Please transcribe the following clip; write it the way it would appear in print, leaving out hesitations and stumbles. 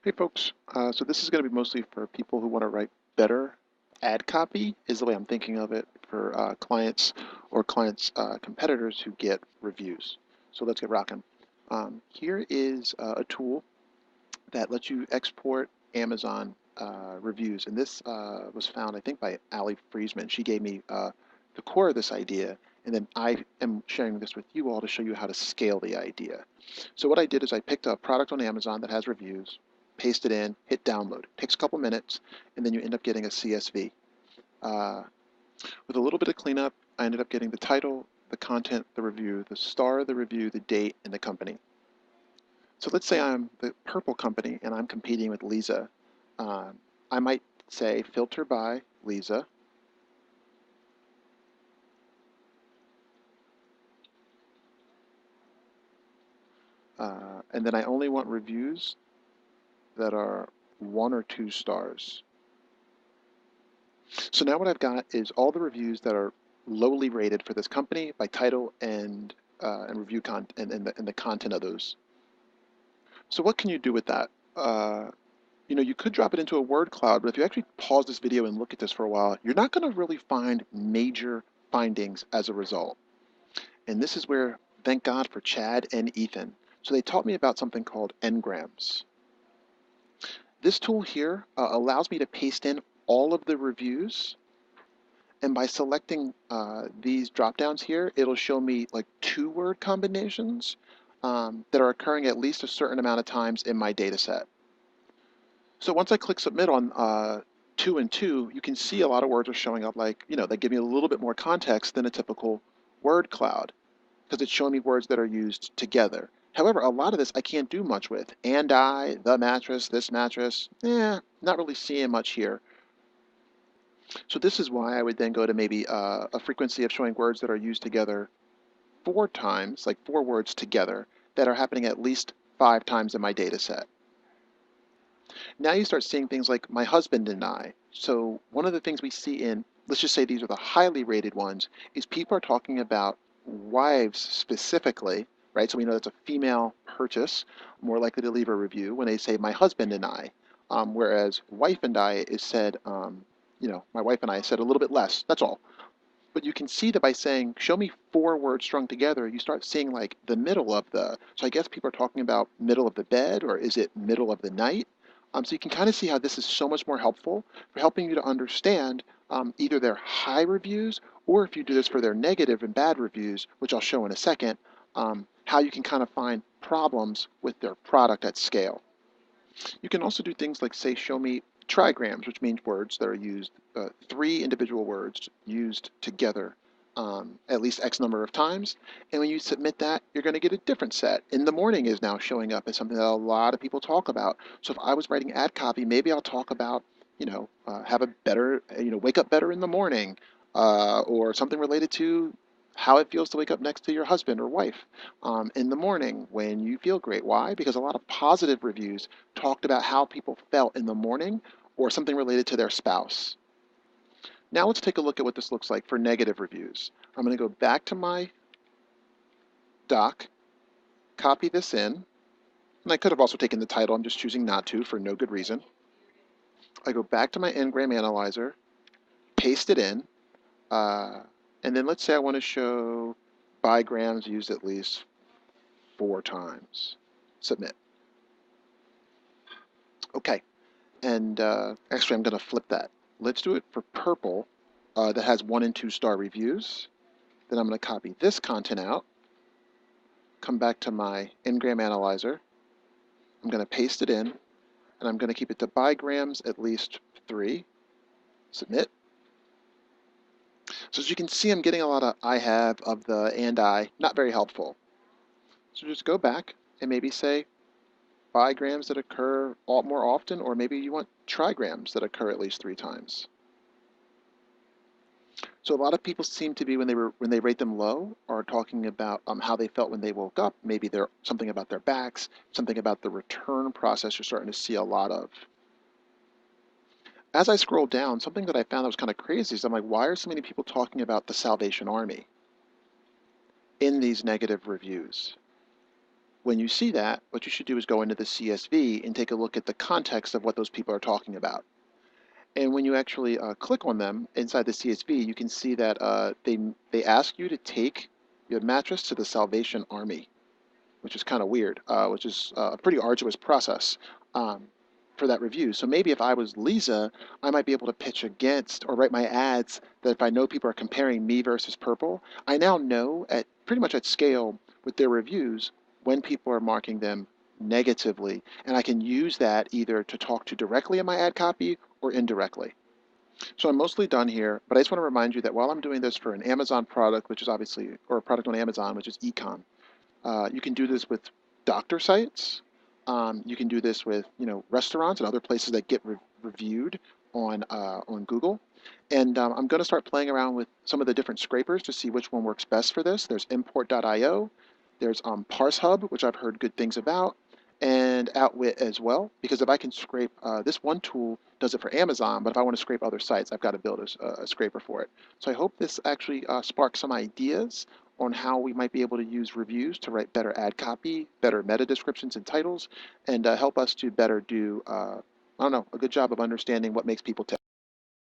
Hey folks, so this is going to be mostly for people who want to write better ad copy, is the way I'm thinking of it, for clients or clients' competitors who get reviews. So let's get rocking. Here is a tool that lets you export Amazon reviews, and this was found, I think, by Ali Friesman. She gave me the core of this idea, and then I am sharing this with you all to show you how to scale the idea. So what I did is I picked a product on Amazon that has reviews, paste it in, hit download. It takes a couple minutes, and then you end up getting a CSV. Uh, with a little bit of cleanup, I ended up getting the title, the content, the review, the star of the review, the date, and the company. So let's say I'm the purple company and I'm competing with Lisa. I might say filter by Lisa. And then I only want reviews that are 1 or 2 stars. So now what I've got is all the reviews that are lowly rated for this company by title and review content and the content of those. So what can you do with that? You could drop it into a word cloud, but if you actually pause this video and look at this for a while, you're not going to really find major findings as a result. And this is where, thank God for Chad and Ethan. So they taught me about something called Engrams. This tool here allows me to paste in all of the reviews, and by selecting these drop downs here, it'll show me like 2-word combinations that are occurring at least a certain amount of times in my data set. So once I click submit on 2 and 2, you can see a lot of words are showing up like, they give me a little bit more context than a typical word cloud because it's showing me words that are used together. However, a lot of this I can't do much with. And I, the mattress, this mattress, not really seeing much here. So this is why I would then go to maybe a frequency of showing words that are used together 4 times, like 4 words together, that are happening at least 5 times in my data set. Now you start seeing things like my husband and I. So one of the things we see in, let's just say these are the highly rated ones, is people are talking about wives specifically, right? So we know that's a female purchase, more likely to leave a review when they say my husband and I. Whereas wife and I is said, my wife and I said a little bit less, that's all. But you can see that by saying, show me 4 words strung together, you start seeing like the middle of so I guess people are talking about middle of the bed, or is it middle of the night? So you can kind of see how this is so much more helpful for helping you to understand either their high reviews, or if you do this for their negative and bad reviews, which I'll show in a second, how you can kind of find problems with their product at scale. You can also do things like say, show me trigrams, which means words that are used, 3 individual words used together at least X number of times. And when you submit that, you're going to get a different set. In the morning is now showing up as something that a lot of people talk about. So if I was writing ad copy, maybe I'll talk about, have a better, wake up better in the morning, or something related to how it feels to wake up next to your husband or wife in the morning when you feel great. Why? Because a lot of positive reviews talked about how people felt in the morning or something related to their spouse. Now let's take a look at what this looks like for negative reviews. I'm going to go back to my doc, copy this in, and I could have also taken the title. I'm just choosing not to for no good reason. I go back to my Ngram analyzer, paste it in, uh, and then let's say I want to show bigrams used at least 4 times. Submit. Okay, and actually I'm going to flip that. Let's do it for purple that has 1 and 2 star reviews. Then I'm going to copy this content out, come back to my Ngram analyzer. I'm going to paste it in, and I'm going to keep it to bigrams at least 3. Submit. So as you can see, I'm getting a lot of I have of the and I, not very helpful. So just go back and maybe say bigrams that occur more often, or maybe you want trigrams that occur at least 3 times. So a lot of people seem to be when they rate them low are talking about how they felt when they woke up. Maybe they're something about their backs, something about the return process. You're starting to see a lot of. As I scroll down, something that I found that was kind of crazy is I'm like, why are so many people talking about the Salvation Army in these negative reviews? When you see that, what you should do is go into the CSV and take a look at the context of what those people are talking about. And when you actually click on them inside the CSV, you can see that they ask you to take your mattress to the Salvation Army, which is kind of weird, which is a pretty arduous process um, for that review. So maybe if I was Lisa, I might be able to pitch against or write my ads that if I know people are comparing me versus Purple, I now know at pretty much at scale with their reviews when people are marking them negatively. And I can use that either to talk to directly in my ad copy or indirectly. So I'm mostly done here, but I just want to remind you that while I'm doing this for an Amazon product, which is obviously, or a product on Amazon, which is ecom, you can do this with doctor sites. You can do this with restaurants and other places that get reviewed on Google. And I'm going to start playing around with some of the different scrapers to see which one works best for this. There's import.io, there's ParseHub, which I've heard good things about, and Outwit as well. Because if I can scrape, this one tool does it for Amazon, but if I want to scrape other sites, I've got to build a scraper for it. So I hope this actually sparks some ideas on how we might be able to use reviews to write better ad copy, better meta descriptions and titles, and help us to better do, I don't know, a good job of understanding what makes people tick.